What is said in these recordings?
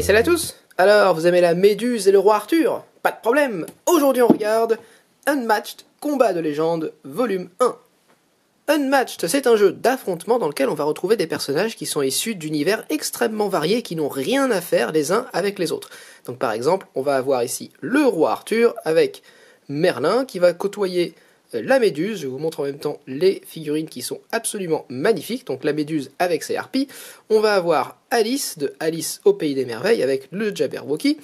salut à tous. Alors, vous aimez la Méduse et le roi Arthur? Pas de problème. Aujourd'hui, on regarde Unmatched, combat de légende, volume 1. Unmatched, c'est un jeu d'affrontement dans lequel on va retrouver des personnages qui sont issus d'univers extrêmement variés qui n'ont rien à faire les uns avec les autres. Donc par exemple, on va avoir ici le roi Arthur avec Merlin qui va côtoyer la Méduse. Je vous montre en même temps les figurines qui sont absolument magnifiques. Donc la Méduse avec ses harpies. On va avoir Alice de Alice au Pays des Merveilles avec le Jabberwocky.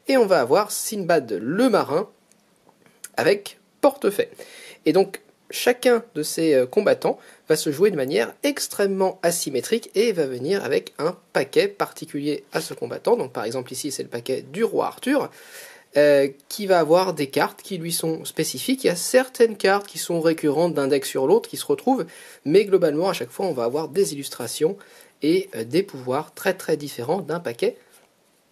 Et on va avoir Sinbad le marin avec Portefaix. Et donc chacun de ces combattants va se jouer de manière extrêmement asymétrique et va venir avec un paquet particulier à ce combattant. Donc par exemple ici c'est le paquet du roi Arthur qui va avoir des cartes qui lui sont spécifiques. Il y a certaines cartes qui sont récurrentes d'un deck sur l'autre qui se retrouvent, mais globalement à chaque fois on va avoir des illustrations et des pouvoirs très très différents d'un paquet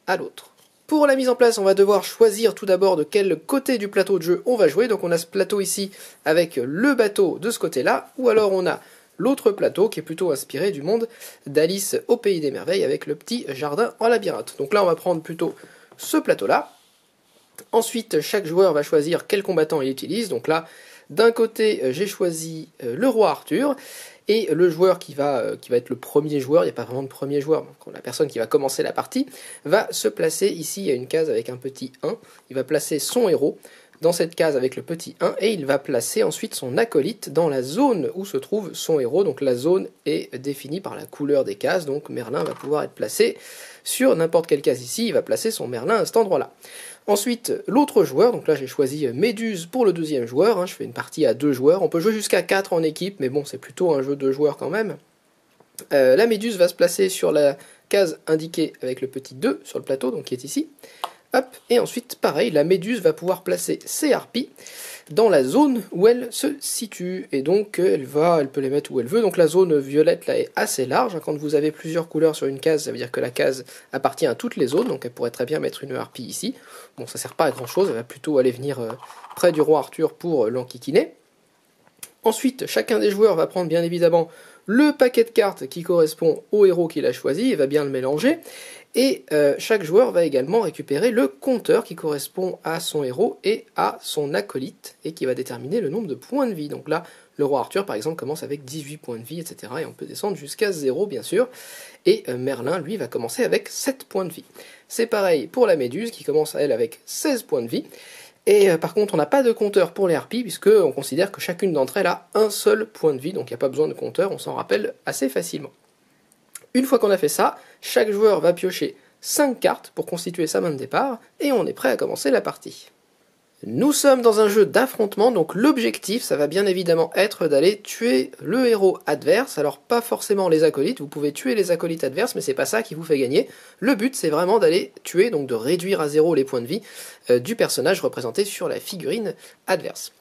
à l'autre. Pour la mise en place, on va devoir choisir tout d'abord de quel côté du plateau de jeu on va jouer. Donc on a ce plateau ici avec le bateau de ce côté-là, ou alors on a l'autre plateau qui est plutôt inspiré du monde d'Alice au Pays des Merveilles avec le petit jardin en labyrinthe. Donc là on va prendre plutôt ce plateau-là. Ensuite, chaque joueur va choisir quel combattant il utilise. Donc là, d'un côté, j'ai choisi le roi Arthur. Et le joueur qui va être le premier joueur, il n'y a pas vraiment de premier joueur, donc la personne qui va commencer la partie, va se placer ici, il y a une case avec un petit 1, il va placer son héros dans cette case avec le petit 1, et il va placer ensuite son acolyte dans la zone où se trouve son héros. Donc la zone est définie par la couleur des cases, donc Merlin va pouvoir être placé sur n'importe quelle case ici, il va placer son Merlin à cet endroit-là. Ensuite, l'autre joueur, donc là j'ai choisi Méduse pour le deuxième joueur, je fais une partie à 2 joueurs, on peut jouer jusqu'à 4 en équipe, mais bon c'est plutôt un jeu de joueurs quand même. La Méduse va se placer sur la case indiquée avec le petit 2 sur le plateau, donc qui est ici. Hop, et ensuite pareil, la Méduse va pouvoir placer ses harpies dans la zone où elle se situe, et donc elle peut les mettre où elle veut. Donc la zone violette là est assez large, quand vous avez plusieurs couleurs sur une case, ça veut dire que la case appartient à toutes les zones, donc elle pourrait très bien mettre une harpie ici. Bon, ça sert pas à grand chose, elle va plutôt aller venir près du roi Arthur pour l'enquiquiner. Ensuite, chacun des joueurs va prendre bien évidemment le paquet de cartes qui correspond au héros qu'il a choisi, et va bien le mélanger. Et chaque joueur va également récupérer le compteur qui correspond à son héros et à son acolyte, et qui va déterminer le nombre de points de vie. Donc là, le roi Arthur par exemple commence avec 18 points de vie, etc. Et on peut descendre jusqu'à 0 bien sûr. Et Merlin, lui, va commencer avec 7 points de vie. C'est pareil pour la Méduse qui commence elle avec 16 points de vie. Et par contre, on n'a pas de compteur pour les harpies, puisqu'on considère que chacune d'entre elles a un seul point de vie, donc il n'y a pas besoin de compteur, on s'en rappelle assez facilement. Une fois qu'on a fait ça, chaque joueur va piocher 5 cartes pour constituer sa main de départ, et on est prêt à commencer la partie. Nous sommes dans un jeu d'affrontement, donc l'objectif, ça va bien évidemment être d'aller tuer le héros adverse. Alors pas forcément les acolytes, vous pouvez tuer les acolytes adverses, mais c'est pas ça qui vous fait gagner. Le but, c'est vraiment d'aller tuer, donc de réduire à 0 les points de vie du personnage représenté sur la figurine adverse.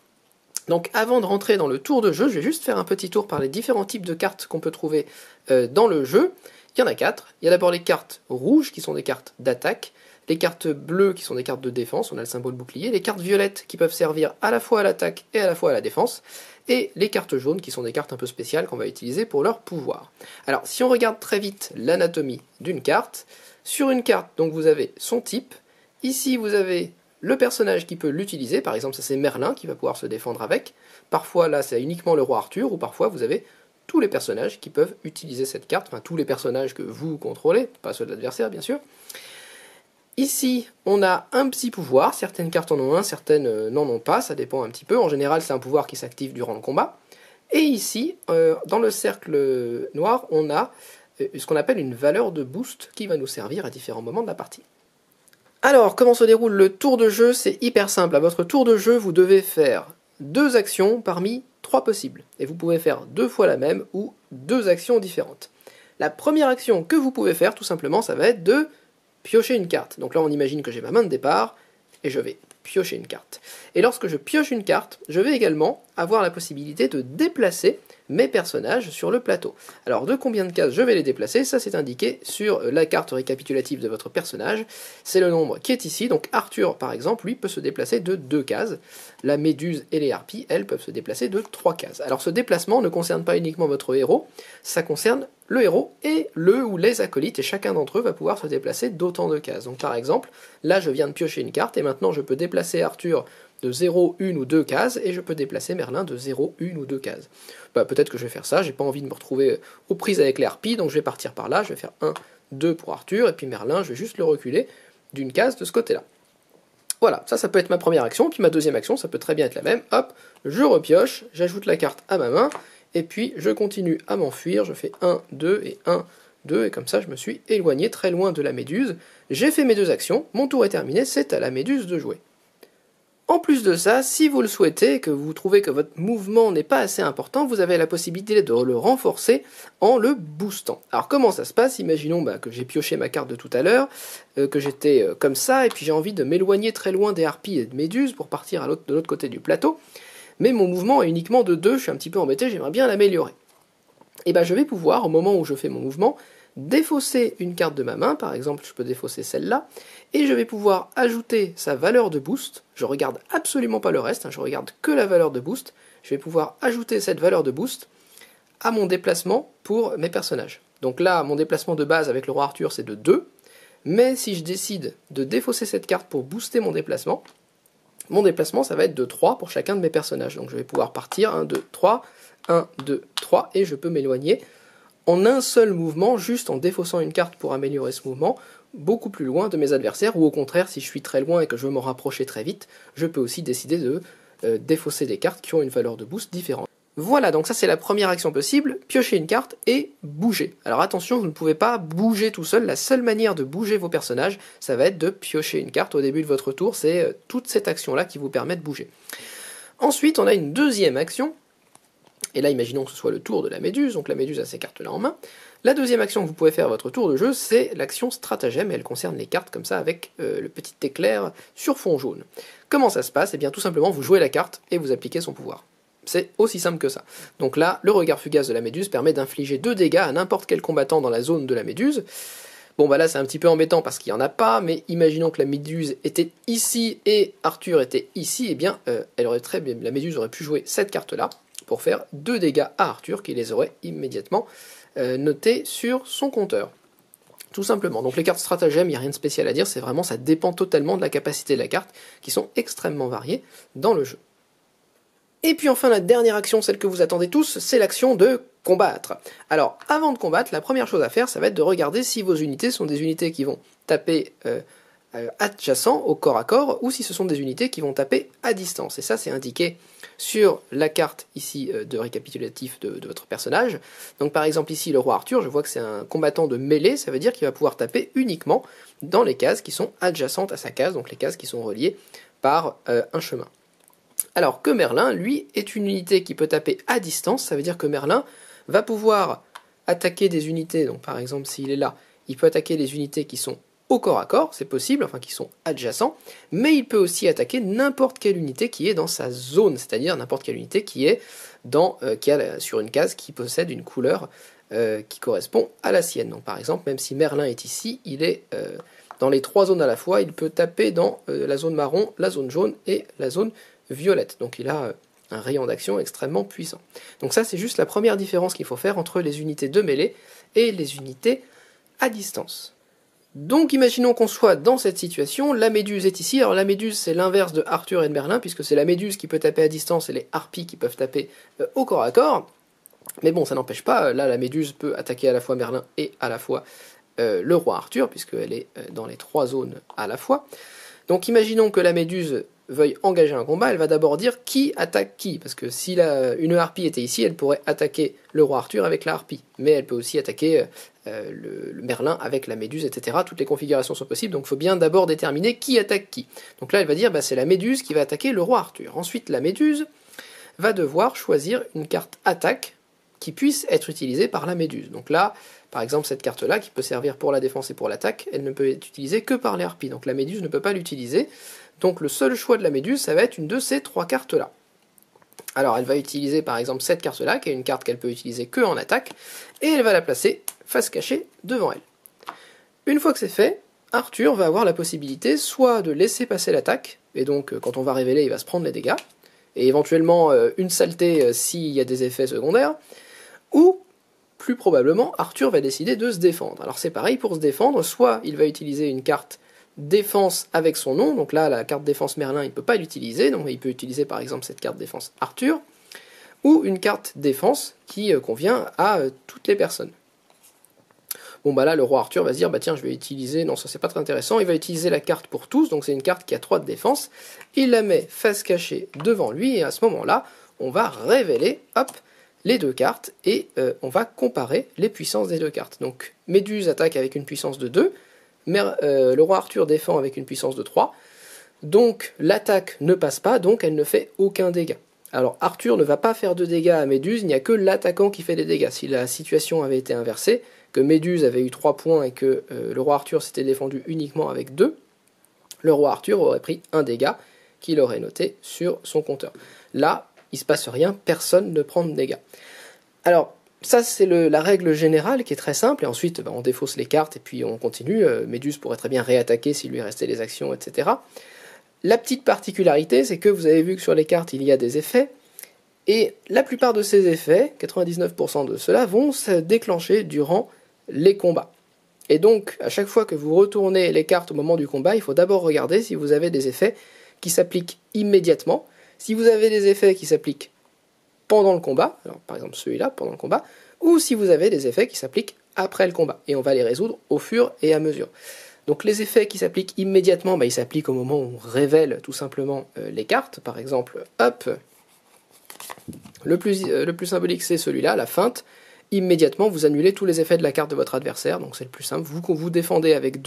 Donc avant de rentrer dans le tour de jeu, je vais juste faire un petit tour par les différents types de cartes qu'on peut trouver dans le jeu. Il y en a 4. Il y a d'abord les cartes rouges, qui sont des cartes d'attaque. Les cartes bleues qui sont des cartes de défense, on a le symbole bouclier, les cartes violettes qui peuvent servir à la fois à l'attaque et à la fois à la défense, et les cartes jaunes qui sont des cartes un peu spéciales qu'on va utiliser pour leur pouvoir. Alors si on regarde très vite l'anatomie d'une carte, sur une carte donc vous avez son type, ici vous avez le personnage qui peut l'utiliser, par exemple ça c'est Merlin qui va pouvoir se défendre avec, parfois là c'est uniquement le roi Arthur, ou parfois vous avez tous les personnages qui peuvent utiliser cette carte, enfin tous les personnages que vous contrôlez, pas ceux de l'adversaire bien sûr. Ici, on a un petit pouvoir, certaines cartes en ont un, certaines n'en ont pas, ça dépend un petit peu. En général, c'est un pouvoir qui s'active durant le combat. Et ici, dans le cercle noir, on a ce qu'on appelle une valeur de boost qui va nous servir à différents moments de la partie. Alors, comment se déroule le tour de jeu? C'est hyper simple. À votre tour de jeu, vous devez faire 2 actions parmi 3 possibles. Et vous pouvez faire 2 fois la même ou 2 actions différentes. La première action que vous pouvez faire, tout simplement, ça va être de piocher une carte. Donc là, on imagine que j'ai ma main de départ, et je vais piocher une carte. Et lorsque je pioche une carte, je vais également avoir la possibilité de déplacer mes personnages sur le plateau. Alors de combien de cases je vais les déplacer, ça c'est indiqué sur la carte récapitulative de votre personnage. C'est le nombre qui est ici, donc Arthur par exemple, lui peut se déplacer de 2 cases. La méduse et les harpies, elles, peuvent se déplacer de 3 cases. Alors ce déplacement ne concerne pas uniquement votre héros, ça concerne le héros et le ou les acolytes, et chacun d'entre eux va pouvoir se déplacer d'autant de cases. Donc par exemple, là je viens de piocher une carte, et maintenant je peux déplacer Arthur de 0, 1 ou 2 cases, et je peux déplacer Merlin de 0, 1 ou 2 cases. Peut-être que je vais faire ça, j'ai pas envie de me retrouver aux prises avec les harpies, donc je vais partir par là, je vais faire 1, 2 pour Arthur, et puis Merlin, je vais juste le reculer d'une case de ce côté-là. Voilà, ça peut être ma première action, puis ma deuxième action, ça peut très bien être la même. Hop, je repioche, j'ajoute la carte à ma main, et puis je continue à m'enfuir, je fais 1, 2 et 1, 2, et comme ça je me suis éloigné très loin de la méduse. J'ai fait mes 2 actions, mon tour est terminé, c'est à la méduse de jouer. En plus de ça, si vous le souhaitez, et que vous trouvez que votre mouvement n'est pas assez important, vous avez la possibilité de le renforcer en le boostant. Alors comment ça se passe? Imaginons que j'ai pioché ma carte de tout à l'heure, que j'étais comme ça, et puis j'ai envie de m'éloigner très loin des harpies et de méduses pour partir de l'autre côté du plateau, mais mon mouvement est uniquement de 2, je suis un petit peu embêté, j'aimerais bien l'améliorer. Et je vais pouvoir, au moment où je fais mon mouvement, défausser une carte de ma main, par exemple je peux défausser celle-là, et je vais pouvoir ajouter sa valeur de boost, je regarde absolument pas le reste, je regarde que la valeur de boost, je vais pouvoir ajouter cette valeur de boost à mon déplacement pour mes personnages. Donc là, mon déplacement de base avec le roi Arthur c'est de 2, mais si je décide de défausser cette carte pour booster mon déplacement ça va être de 3 pour chacun de mes personnages. Donc je vais pouvoir partir 1, 2, 3, 1, 2, 3, et je peux m'éloigner en un seul mouvement, juste en défaussant une carte pour améliorer ce mouvement, beaucoup plus loin de mes adversaires, ou au contraire, si je suis très loin et que je veux m'en rapprocher très vite, je peux aussi décider de défausser des cartes qui ont une valeur de boost différente. Voilà, donc ça c'est la première action possible, piocher une carte et bouger. Alors attention, vous ne pouvez pas bouger tout seul, la seule manière de bouger vos personnages, ça va être de piocher une carte au début de votre tour, c'est toute cette action-là qui vous permet de bouger. Ensuite, on a une deuxième action, et là imaginons que ce soit le tour de la méduse, donc la méduse a ces cartes-là en main. La deuxième action que vous pouvez faire à votre tour de jeu, c'est l'action stratagème, et elle concerne les cartes comme ça avec le petit éclair sur fond jaune. Comment ça se passe? Eh bien tout simplement, vous jouez la carte et vous appliquez son pouvoir. C'est aussi simple que ça. Donc là, le regard fugace de la méduse permet d'infliger 2 dégâts à n'importe quel combattant dans la zone de la méduse. Bon là c'est un petit peu embêtant parce qu'il n'y en a pas, mais imaginons que la méduse était ici et Arthur était ici, eh bien la méduse aurait pu jouer cette carte-là pour faire 2 dégâts à Arthur qui les aurait immédiatement notés sur son compteur. Tout simplement. Donc les cartes stratagèmes, il n'y a rien de spécial à dire, c'est vraiment, ça dépend totalement de la capacité de la carte, qui sont extrêmement variées dans le jeu. Et puis enfin la dernière action, celle que vous attendez tous, c'est l'action de combattre. Alors avant de combattre, la première chose à faire, ça va être de regarder si vos unités sont des unités qui vont taper adjacent au corps à corps, ou si ce sont des unités qui vont taper à distance. Et ça c'est indiqué sur la carte ici de récapitulatif de votre personnage. Donc par exemple ici le roi Arthur, je vois que c'est un combattant de mêlée, ça veut dire qu'il va pouvoir taper uniquement dans les cases qui sont adjacentes à sa case, donc les cases qui sont reliées par un chemin. Alors que Merlin, lui, est une unité qui peut taper à distance, ça veut dire que Merlin va pouvoir attaquer des unités, donc par exemple s'il est là, il peut attaquer les unités qui sont au corps à corps, c'est possible, enfin qui sont adjacents, mais il peut aussi attaquer n'importe quelle unité qui est dans sa zone, c'est-à-dire n'importe quelle unité qui est sur une case qui possède une couleur qui correspond à la sienne. Donc par exemple, même si Merlin est ici, il est dans les 3 zones à la fois, il peut taper dans la zone marron, la zone jaune et la zone violette. Donc il a un rayon d'action extrêmement puissant. Donc ça c'est juste la première différence qu'il faut faire entre les unités de mêlée et les unités à distance. Donc imaginons qu'on soit dans cette situation, la méduse est ici, alors la méduse c'est l'inverse de Arthur et de Merlin, puisque c'est la méduse qui peut taper à distance et les harpies qui peuvent taper au corps à corps, mais bon ça n'empêche pas, là la méduse peut attaquer à la fois Merlin et à la fois le roi Arthur, puisqu'elle est dans les 3 zones à la fois. Donc imaginons que la méduse veuille engager un combat, elle va d'abord dire qui attaque qui, parce que si une harpie était ici, elle pourrait attaquer le roi Arthur avec la harpie, mais elle peut aussi attaquer le Merlin avec la méduse, etc. Toutes les configurations sont possibles, donc il faut bien d'abord déterminer qui attaque qui. Donc là elle va dire c'est la méduse qui va attaquer le roi Arthur. Ensuite la méduse va devoir choisir une carte attaque qui puisse être utilisée par la méduse. Donc là, par exemple cette carte-là, qui peut servir pour la défense et pour l'attaque, elle ne peut être utilisée que par les harpies, donc la méduse ne peut pas l'utiliser. Donc le seul choix de la méduse, ça va être une de ces 3 cartes-là. Alors elle va utiliser par exemple cette carte-là, qui est une carte qu'elle peut utiliser que en attaque, et elle va la placer face cachée devant elle. Une fois que c'est fait, Arthur va avoir la possibilité soit de laisser passer l'attaque, et donc quand on va révéler, il va se prendre les dégâts, et éventuellement une saleté s'il y a des effets secondaires, ou plus probablement Arthur va décider de se défendre. Alors c'est pareil pour se défendre, soit il va utiliser une carte défense avec son nom, donc là la carte défense Merlin il ne peut pas l'utiliser, donc il peut utiliser par exemple cette carte défense Arthur, ou une carte défense qui convient à toutes les personnes. Bon bah là le roi Arthur va se dire bah tiens je vais utiliser, non ça c'est pas très intéressant, il va utiliser la carte pour tous, donc c'est une carte qui a 3 de défense, il la met face cachée devant lui et à ce moment là on va révéler hop les deux cartes et on va comparer les puissances des deux cartes. Donc Méduse attaque avec une puissance de 2, mais le roi Arthur défend avec une puissance de 3, donc l'attaque ne passe pas, donc elle ne fait aucun dégât. Alors Arthur ne va pas faire de dégâts à Méduse, il n'y a que l'attaquant qui fait des dégâts. Si la situation avait été inversée, que Méduse avait eu 3 points et que le roi Arthur s'était défendu uniquement avec 2, le roi Arthur aurait pris un dégât qu'il aurait noté sur son compteur. Là, il ne se passe rien, personne ne prend de dégâts. Alors, ça c'est la règle générale qui est très simple, et ensuite on défausse les cartes et puis on continue. Méduse pourrait très bien réattaquer s'il lui restait des actions, etc. La petite particularité, c'est que vous avez vu que sur les cartes il y a des effets, et la plupart de ces effets, 99% de ceux-là, vont se déclencher durant les combats. Et donc, à chaque fois que vous retournez les cartes au moment du combat, il faut d'abord regarder si vous avez des effets qui s'appliquent immédiatement. Si vous avez des effets qui s'appliquent pendant le combat, alors par exemple celui-là, pendant le combat, ou si vous avez des effets qui s'appliquent après le combat. Et on va les résoudre au fur et à mesure. Donc les effets qui s'appliquent immédiatement, bah, ils s'appliquent au moment où on révèle tout simplement les cartes. Par exemple, hop, le plus symbolique c'est celui-là, la feinte. Immédiatement, vous annulez tous les effets de la carte de votre adversaire, donc c'est le plus simple. Vous défendez avec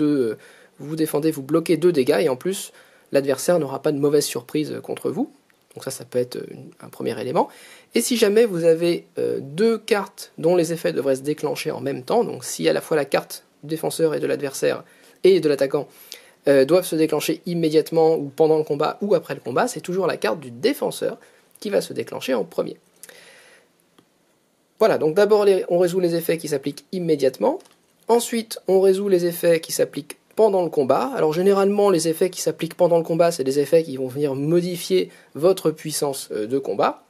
vous bloquez 2 dégâts, et en plus, l'adversaire n'aura pas de mauvaise surprise contre vous. Donc ça peut être un premier élément. Et si jamais vous avez 2 cartes dont les effets devraient se déclencher en même temps, donc si à la fois la carte du défenseur et de l'adversaire et de l'attaquant doivent se déclencher immédiatement ou pendant le combat ou après le combat, c'est toujours la carte du défenseur qui va se déclencher en premier. Voilà, donc d'abord on résout les effets qui s'appliquent immédiatement, ensuite on résout les effets qui s'appliquent pendant le combat. Alors généralement les effets qui s'appliquent pendant le combat, c'est des effets qui vont venir modifier votre puissance de combat.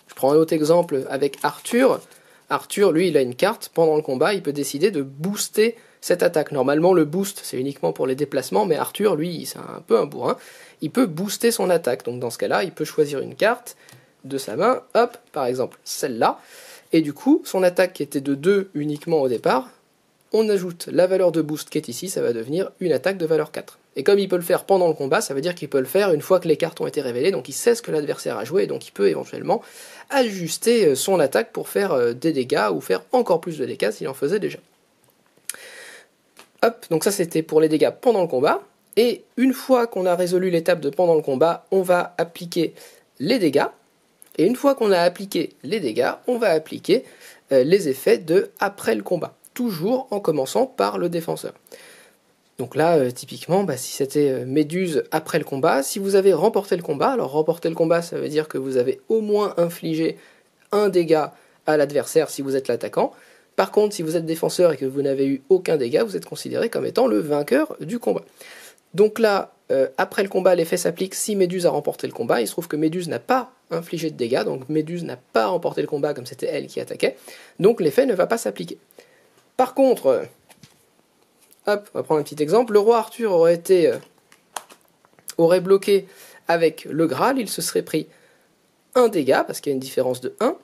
Je prends un autre exemple avec Arthur. Arthur, lui, il a une carte, pendant le combat, il peut décider de booster cette attaque. Normalement le boost c'est uniquement pour les déplacements, mais Arthur, lui, c'est un peu un bourrin, il peut booster son attaque. Donc dans ce cas-là, il peut choisir une carte de sa main, hop, par exemple celle-là, et du coup, son attaque qui était de 2 uniquement au départ, on ajoute la valeur de boost qui est ici, ça va devenir une attaque de valeur 4. Et comme il peut le faire pendant le combat, ça veut dire qu'il peut le faire une fois que les cartes ont été révélées, donc il sait ce que l'adversaire a joué, et donc il peut éventuellement ajuster son attaque pour faire des dégâts, ou faire encore plus de dégâts s'il en faisait déjà. Hop, donc ça c'était pour les dégâts pendant le combat, et une fois qu'on a résolu l'étape de pendant le combat, on va appliquer les dégâts, et une fois qu'on a appliqué les dégâts, on va appliquer les effets de après le combat, toujours en commençant par le défenseur. Donc là, typiquement, si c'était Méduse après le combat, si vous avez remporté le combat, alors remporter le combat, ça veut dire que vous avez au moins infligé un dégât à l'adversaire si vous êtes l'attaquant. Par contre, si vous êtes défenseur et que vous n'avez eu aucun dégât, vous êtes considéré comme étant le vainqueur du combat. Donc là, après le combat, l'effet s'applique si Méduse a remporté le combat. Il se trouve que Méduse n'a pas infligé de dégâts, donc Méduse n'a pas remporté le combat comme c'était elle qui attaquait, donc l'effet ne va pas s'appliquer. Par contre, hop, on va prendre un petit exemple, le roi Arthur aurait bloqué avec le Graal, il se serait pris un dégât, parce qu'il y a une différence de 1,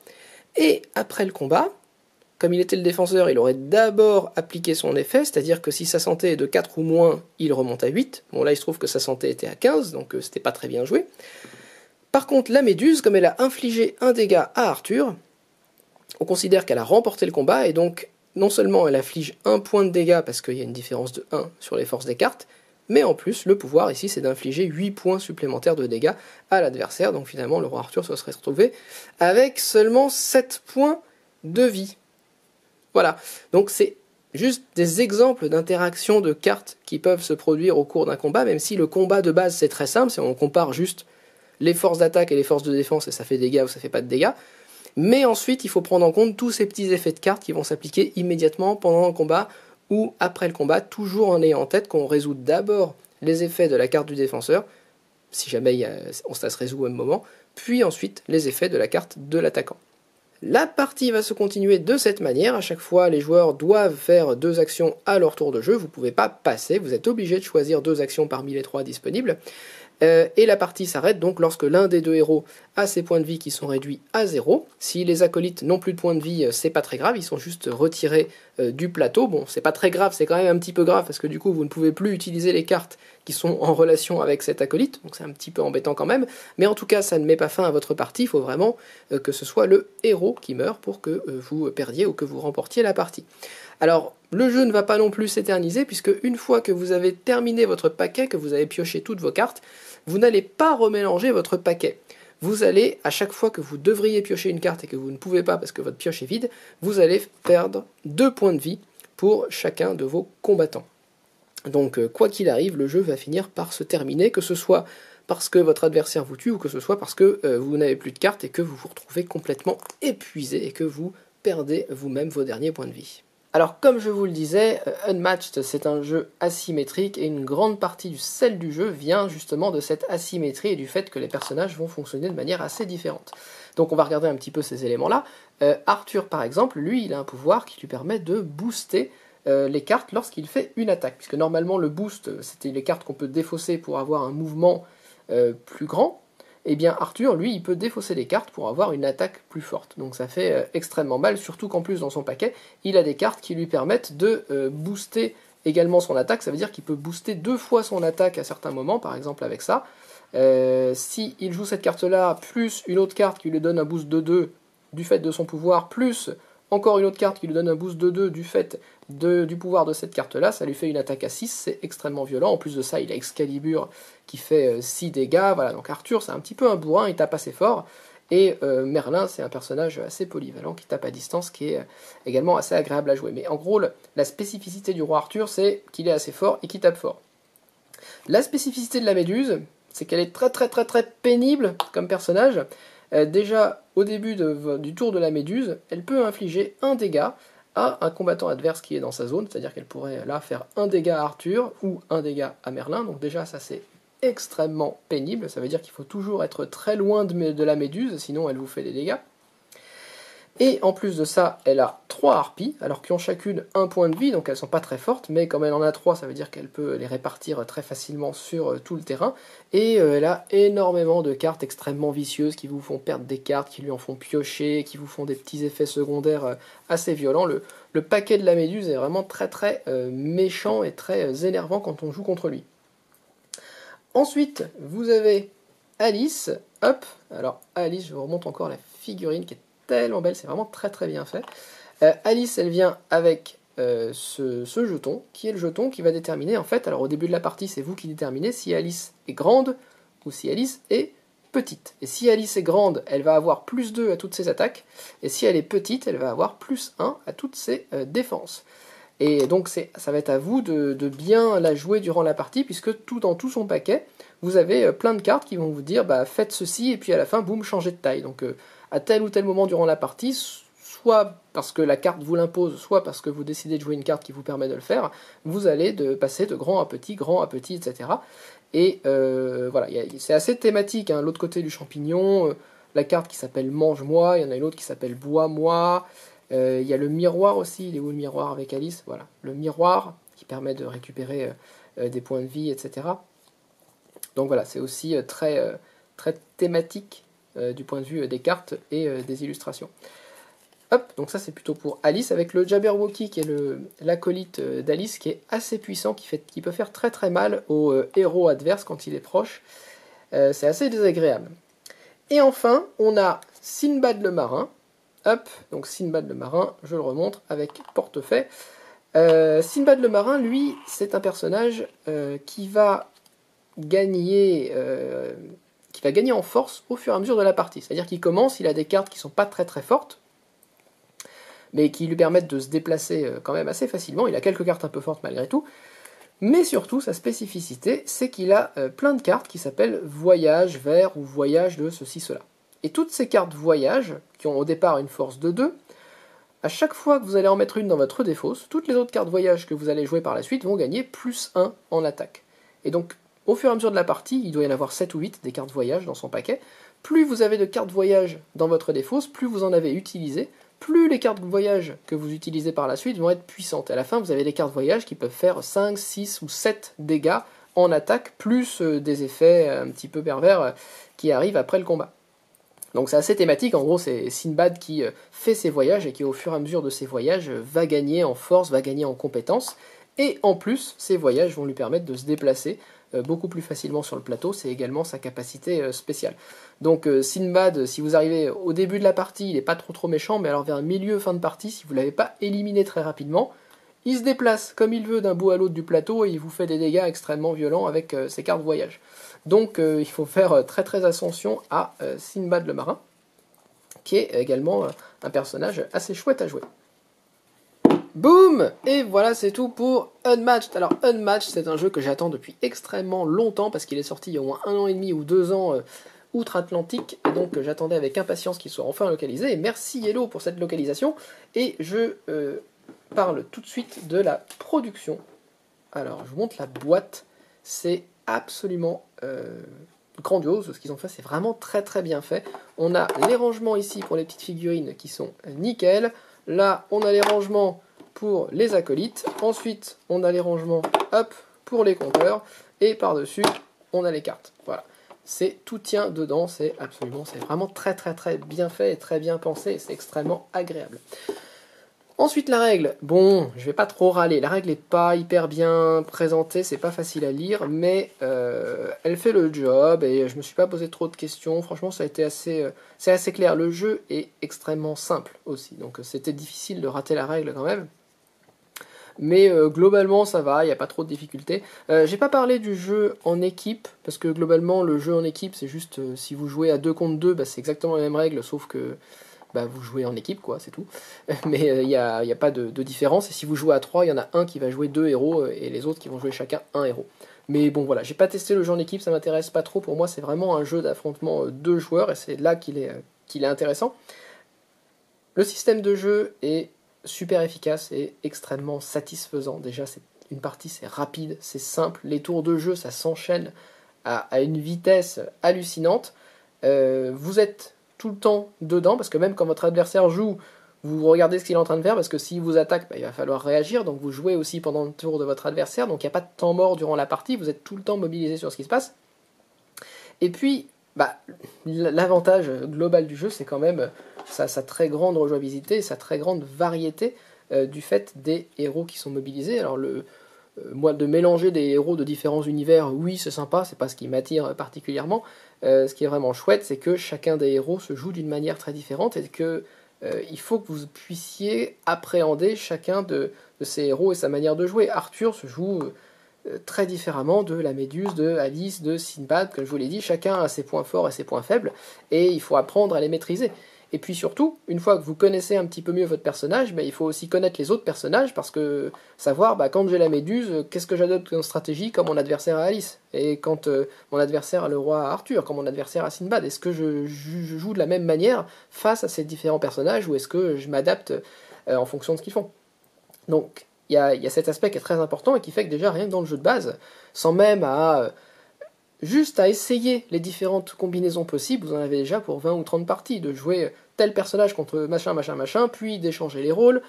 et après le combat, comme il était le défenseur, il aurait d'abord appliqué son effet, c'est-à-dire que si sa santé est de 4 ou moins, il remonte à 8. Bon là il se trouve que sa santé était à 15, donc c'était pas très bien joué. Par contre, la Méduse, comme elle a infligé un dégât à Arthur, on considère qu'elle a remporté le combat, et donc non seulement elle inflige un point de dégâts, parce qu'il y a une différence de 1 sur les forces des cartes, mais en plus, le pouvoir ici, c'est d'infliger 8 points supplémentaires de dégâts à l'adversaire, donc finalement, le roi Arthur se serait retrouvé avec seulement 7 points de vie. Voilà, donc c'est juste des exemples d'interactions de cartes qui peuvent se produire au cours d'un combat, même si le combat de base c'est très simple, si on compare juste les forces d'attaque et les forces de défense, et ça fait dégâts ou ça fait pas de dégâts. Mais ensuite, il faut prendre en compte tous ces petits effets de cartes qui vont s'appliquer immédiatement pendant le combat ou après le combat, toujours en ayant en tête qu'on résout d'abord les effets de la carte du défenseur, si jamais ça se résout au même moment, puis ensuite les effets de la carte de l'attaquant. La partie va se continuer de cette manière. À chaque fois, les joueurs doivent faire 2 actions à leur tour de jeu. Vous ne pouvez pas passer, vous êtes obligé de choisir 2 actions parmi les 3 disponibles. Et la partie s'arrête donc lorsque l'un des 2 héros a ses points de vie qui sont réduits à 0. Si les acolytes n'ont plus de points de vie, c'est pas très grave, ils sont juste retirés du plateau. Bon, c'est pas très grave, c'est quand même un petit peu grave parce que du coup vous ne pouvez plus utiliser les cartes qui sont en relation avec cet acolyte, donc c'est un petit peu embêtant quand même. Mais en tout cas, ça ne met pas fin à votre partie, il faut vraiment que ce soit le héros qui meurt pour que vous perdiez ou que vous remportiez la partie. Alors, le jeu ne va pas non plus s'éterniser, puisque une fois que vous avez terminé votre paquet, que vous avez pioché toutes vos cartes, vous n'allez pas remélanger votre paquet. Vous allez, à chaque fois que vous devriez piocher une carte et que vous ne pouvez pas parce que votre pioche est vide, vous allez perdre 2 points de vie pour chacun de vos combattants. Donc, quoi qu'il arrive, le jeu va finir par se terminer, que ce soit parce que votre adversaire vous tue ou que ce soit parce que vous n'avez plus de cartes et que vous vous retrouvez complètement épuisé et que vous perdez vous-même vos derniers points de vie. Alors comme je vous le disais, Unmatched c'est un jeu asymétrique et une grande partie du sel du jeu vient justement de cette asymétrie et du fait que les personnages vont fonctionner de manière assez différente. Donc on va regarder un petit peu ces éléments-là. Arthur par exemple, lui il a un pouvoir qui lui permet de booster les cartes lorsqu'il fait une attaque, puisque normalement le boost c'était les cartes qu'on peut défausser pour avoir un mouvement plus grand. Eh bien Arthur, lui, il peut défausser les cartes pour avoir une attaque plus forte. Donc ça fait extrêmement mal, surtout qu'en plus dans son paquet, il a des cartes qui lui permettent de booster également son attaque. Ça veut dire qu'il peut booster 2 fois son attaque à certains moments, par exemple avec ça. S'il joue cette carte-là, plus une autre carte qui lui donne un boost de 2 du fait de son pouvoir, plus encore une autre carte qui lui donne un boost de 2 du fait du pouvoir de cette carte-là, ça lui fait une attaque à 6, c'est extrêmement violent. En plus de ça, il a Excalibur qui fait 6 dégâts. Voilà, donc Arthur, c'est un petit peu un bourrin, il tape assez fort. Et Merlin, c'est un personnage assez polyvalent qui tape à distance, qui est également assez agréable à jouer. Mais en gros, la spécificité du roi Arthur, c'est qu'il est assez fort et qu'il tape fort. La spécificité de la Méduse, c'est qu'elle est très très très très pénible comme personnage. Déjà, au début du tour de la Méduse, elle peut infliger un dégât à un combattant adverse qui est dans sa zone, c'est-à-dire qu'elle pourrait là faire un dégât à Arthur ou un dégât à Merlin, donc déjà ça c'est extrêmement pénible, ça veut dire qu'il faut toujours être très loin de la Méduse, sinon elle vous fait des dégâts. Et en plus de ça, elle a 3 harpies, alors qui ont chacune un point de vie, donc elles sont pas très fortes, mais comme elle en a 3, ça veut dire qu'elle peut les répartir très facilement sur tout le terrain. Et elle a énormément de cartes extrêmement vicieuses qui vous font perdre des cartes, qui lui en font piocher, qui vous font des petits effets secondaires assez violents. Le paquet de la Méduse est vraiment très très méchant et très énervant quand on joue contre lui. Ensuite, vous avez Alice, hop, alors Alice, je vous remonte encore la figurine qui est tellement belle, c'est vraiment très très bien fait. Alice, elle vient avec ce jeton, qui est le jeton qui va déterminer, en fait, alors au début de la partie, c'est vous qui déterminez si Alice est grande ou si Alice est petite. Et si Alice est grande, elle va avoir plus 2 à toutes ses attaques, et si elle est petite, elle va avoir plus 1 à toutes ses défenses. Et donc ça va être à vous de bien la jouer durant la partie, puisque dans tout son paquet, vous avez plein de cartes qui vont vous dire bah, faites ceci, et puis à la fin, boum, changez de taille. Donc à tel ou tel moment durant la partie, soit parce que la carte vous l'impose, soit parce que vous décidez de jouer une carte qui vous permet de le faire, vous allez passer de grand à petit, etc. Et voilà, c'est assez thématique, hein. L'autre côté du champignon, la carte qui s'appelle Mange-moi, il y en a une autre qui s'appelle Bois-moi. Il y a le miroir aussi, il est où le miroir avec Alice? Voilà, le miroir qui permet de récupérer des points de vie, etc. Donc voilà, c'est aussi très thématique du point de vue des cartes et des illustrations. Hop, donc ça c'est plutôt pour Alice, avec le Jabberwocky qui est l'acolyte d'Alice, qui est assez puissant, qui peut faire très très mal au héros adverse quand il est proche. C'est assez désagréable. Et enfin, on a Sinbad le marin. Hop, donc Sinbad le marin, je le remonte avec portefaix. Sinbad le marin, lui, c'est un personnage qui va gagner en force au fur et à mesure de la partie. C'est-à-dire qu'il commence, il a des cartes qui sont pas très très fortes, mais qui lui permettent de se déplacer quand même assez facilement. Il a quelques cartes un peu fortes malgré tout. Mais surtout, sa spécificité, c'est qu'il a plein de cartes qui s'appellent voyage vers ou voyage de ceci, cela. Et toutes ces cartes voyage, qui ont au départ une force de 2, à chaque fois que vous allez en mettre une dans votre défausse, toutes les autres cartes voyage que vous allez jouer par la suite vont gagner plus 1 en attaque. Et donc, au fur et à mesure de la partie, il doit y en avoir 7 ou 8 des cartes voyage dans son paquet. Plus vous avez de cartes voyage dans votre défausse, plus vous en avez utilisé, plus les cartes voyage que vous utilisez par la suite vont être puissantes. À la fin, vous avez des cartes voyage qui peuvent faire 5, 6 ou 7 dégâts en attaque, plus des effets un petit peu pervers qui arrivent après le combat. Donc c'est assez thématique, en gros c'est Sinbad qui fait ses voyages et qui au fur et à mesure de ses voyages va gagner en force, va gagner en compétences, et en plus ces voyages vont lui permettre de se déplacer beaucoup plus facilement sur le plateau, c'est également sa capacité spéciale. Donc Sinbad, si vous arrivez au début de la partie, il n'est pas trop méchant, mais alors vers milieu, fin de partie, si vous ne l'avez pas éliminé très rapidement, il se déplace comme il veut d'un bout à l'autre du plateau et il vous fait des dégâts extrêmement violents avec ses cartes voyage. Donc il faut faire très attention à Sinbad le marin, qui est également un personnage assez chouette à jouer. Boum! Et voilà, c'est tout pour Unmatched. Alors Unmatched, c'est un jeu que j'attends depuis extrêmement longtemps, parce qu'il est sorti il y a au moins 1 an et demi ou 2 ans outre-Atlantique, et donc j'attendais avec impatience qu'il soit enfin localisé, et merci Hello pour cette localisation, et je parle tout de suite de la production. Alors je vous montre la boîte, c'est absolument grandiose, ce qu'ils ont fait, c'est vraiment très bien fait. On a les rangements ici pour les petites figurines qui sont nickel, là on a les rangements pour les acolytes, ensuite on a les rangements hop, pour les compteurs, et par-dessus on a les cartes, voilà. Tout tient dedans, c'est vraiment très bien fait et très bien pensé, et c'est extrêmement agréable. Ensuite la règle, bon, je vais pas trop râler, la règle est pas hyper bien présentée, c'est pas facile à lire, mais elle fait le job et je me suis pas posé trop de questions, franchement ça a été c'est assez clair, le jeu est extrêmement simple aussi, donc c'était difficile de rater la règle quand même. Mais globalement ça va, il n'y a pas trop de difficultés. J'ai pas parlé du jeu en équipe, parce que globalement le jeu en équipe c'est juste, si vous jouez à 2 contre 2, bah, c'est exactement la même règle, sauf que bah, vous jouez en équipe, quoi, c'est tout. Mais il n'y a pas de différence, et si vous jouez à 3, il y en a un qui va jouer 2 héros, et les autres qui vont jouer chacun un héros. Mais bon voilà, j'ai pas testé le jeu en équipe, ça m'intéresse pas trop, pour moi c'est vraiment un jeu d'affrontement 2 joueurs, et c'est là qu'il est intéressant. Le système de jeu est super efficace et extrêmement satisfaisant. Déjà, une partie c'est rapide, c'est simple, les tours de jeu ça s'enchaîne à une vitesse hallucinante. Vous êtes tout le temps dedans, parce que même quand votre adversaire joue, vous regardez ce qu'il est en train de faire, parce que s'il vous attaque, bah, il va falloir réagir, donc vous jouez aussi pendant le tour de votre adversaire, donc il n'y a pas de temps mort durant la partie, vous êtes tout le temps mobilisé sur ce qui se passe. Et puis, bah, l'avantage global du jeu, c'est quand même sa très grande rejouabilité, sa très grande variété du fait des héros qui sont mobilisés. Alors moi, de mélanger des héros de différents univers, oui, c'est sympa, c'est pas ce qui m'attire particulièrement. Ce qui est vraiment chouette, c'est que chacun des héros se joue d'une manière très différente, et que il faut que vous puissiez appréhender chacun de ces héros et sa manière de jouer. Arthur se joue très différemment de la Méduse, de Alice, de Sinbad, comme je vous l'ai dit, chacun a ses points forts et ses points faibles, et il faut apprendre à les maîtriser. Et puis surtout, une fois que vous connaissez un petit peu mieux votre personnage, il faut aussi connaître les autres personnages, parce que savoir, quand j'ai la Méduse, qu'est-ce que j'adopte comme stratégie quand mon adversaire a Alice, et quand mon adversaire a le roi Arthur, quand mon adversaire a Sinbad, est-ce que je joue de la même manière face à ces différents personnages, ou est-ce que je m'adapte en fonction de ce qu'ils font. Donc il y a cet aspect qui est très important, et qui fait que déjà, rien que dans le jeu de base, sans même juste à essayer les différentes combinaisons possibles, vous en avez déjà pour 20 ou 30 parties, de jouer tel personnage contre machin, puis d'échanger les rôles.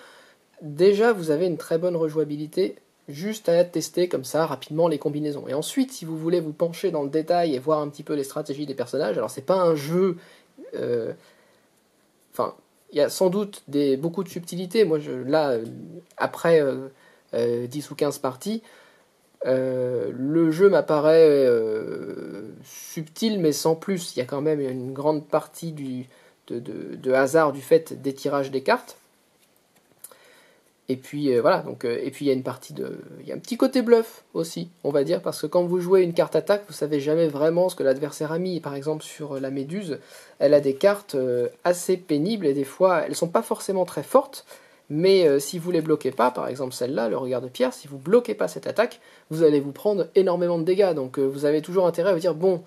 Déjà, vous avez une très bonne rejouabilité, juste à tester comme ça rapidement les combinaisons. Et ensuite, si vous voulez vous pencher dans le détail et voir un petit peu les stratégies des personnages, alors c'est pas un jeu... Enfin, il y a sans doute beaucoup de subtilités. Moi, après 10 ou 15 parties, le jeu m'apparaît subtil, mais sans plus. Il y a quand même une grande partie de hasard du fait des tirages des cartes. Et puis voilà, et puis il y a il y a un petit côté bluff aussi, on va dire, parce que quand vous jouez une carte attaque, vous savez jamais vraiment ce que l'adversaire a mis. Par exemple sur la Méduse, elle a des cartes assez pénibles, et des fois elles sont pas forcément très fortes, mais si vous les bloquez pas, par exemple celle-là, le regard de pierre, si vous bloquez pas cette attaque, vous allez vous prendre énormément de dégâts. Donc vous avez toujours intérêt à vous dire, bon,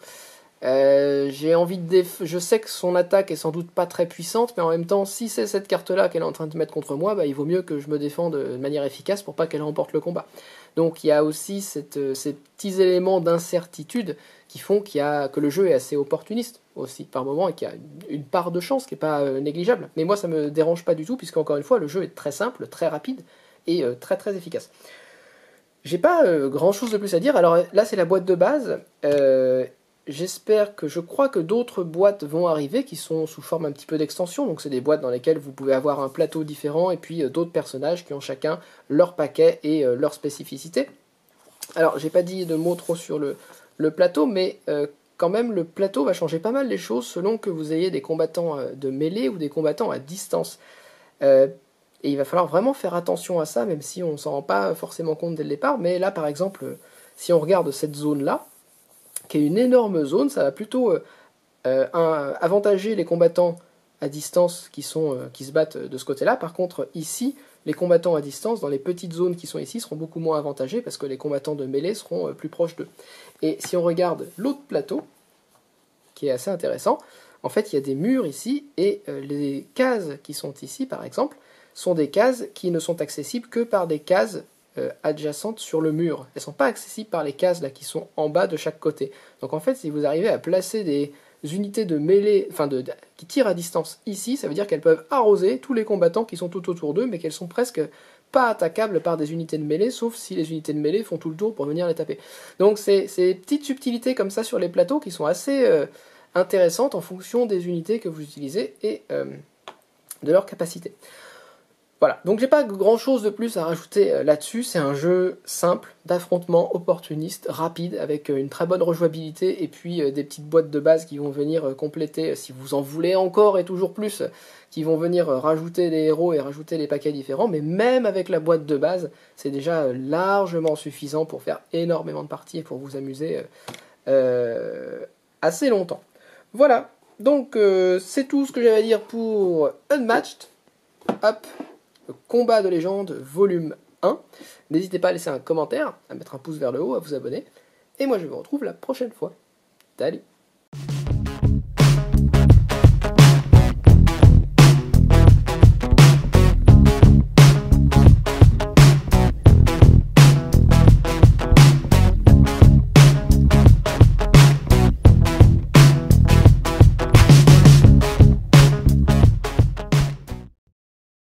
j'ai envie de je sais que son attaque est sans doute pas très puissante, mais en même temps, si c'est cette carte-là qu'elle est en train de mettre contre moi, bah, il vaut mieux que je me défende de manière efficace pour pas qu'elle remporte le combat. Donc il y a aussi ces petits éléments d'incertitude qui font que le jeu est assez opportuniste aussi par moment et qu'il y a une part de chance qui n'est pas négligeable. Mais moi ça me dérange pas du tout, puisque encore une fois le jeu est très simple, très rapide et très très efficace. J'ai pas grand chose de plus à dire. Alors là c'est la boîte de base. Je crois que d'autres boîtes vont arriver qui sont sous forme un petit peu d'extension. Donc c'est des boîtes dans lesquelles vous pouvez avoir un plateau différent et puis d'autres personnages qui ont chacun leur paquet et leur spécificité. Alors j'ai pas dit de mots trop sur le plateau, mais quand même le plateau va changer pas mal les choses selon que vous ayez des combattants de mêlée ou des combattants à distance. Et il va falloir vraiment faire attention à ça, même si on ne s'en rend pas forcément compte dès le départ. Mais là par exemple, si on regarde cette zone-là, qui est une énorme zone, ça va plutôt avantager les combattants à distance qui se battent de ce côté-là. Par contre, ici, les combattants à distance, dans les petites zones qui sont ici, seront beaucoup moins avantagés parce que les combattants de mêlée seront plus proches d'eux. Et si on regarde l'autre plateau, qui est assez intéressant, en fait, il y a des murs ici, et les cases qui sont ici, par exemple, sont des cases qui ne sont accessibles que par des cases adjacentes sur le mur. Elles ne sont pas accessibles par les cases là, qui sont en bas de chaque côté. Donc en fait, si vous arrivez à placer des unités de mêlée, qui tirent à distance ici, ça veut dire qu'elles peuvent arroser tous les combattants qui sont tout autour d'eux, mais qu'elles sont presque pas attaquables par des unités de mêlée, sauf si les unités de mêlée font tout le tour pour venir les taper. Donc c'est ces petites subtilités comme ça sur les plateaux qui sont assez intéressantes en fonction des unités que vous utilisez et de leur capacité. Voilà, donc j'ai pas grand chose de plus à rajouter là-dessus, c'est un jeu simple, d'affrontement opportuniste, rapide, avec une très bonne rejouabilité et puis des petites boîtes de base qui vont venir compléter, si vous en voulez encore et toujours plus, qui vont venir rajouter des héros et rajouter des paquets différents, mais même avec la boîte de base, c'est déjà largement suffisant pour faire énormément de parties et pour vous amuser assez longtemps. Voilà, donc c'est tout ce que j'avais à dire pour Unmatched. Hop, le combat de légende, volume 1. N'hésitez pas à laisser un commentaire, à mettre un pouce vers le haut, à vous abonner. Et moi je vous retrouve la prochaine fois. Salut!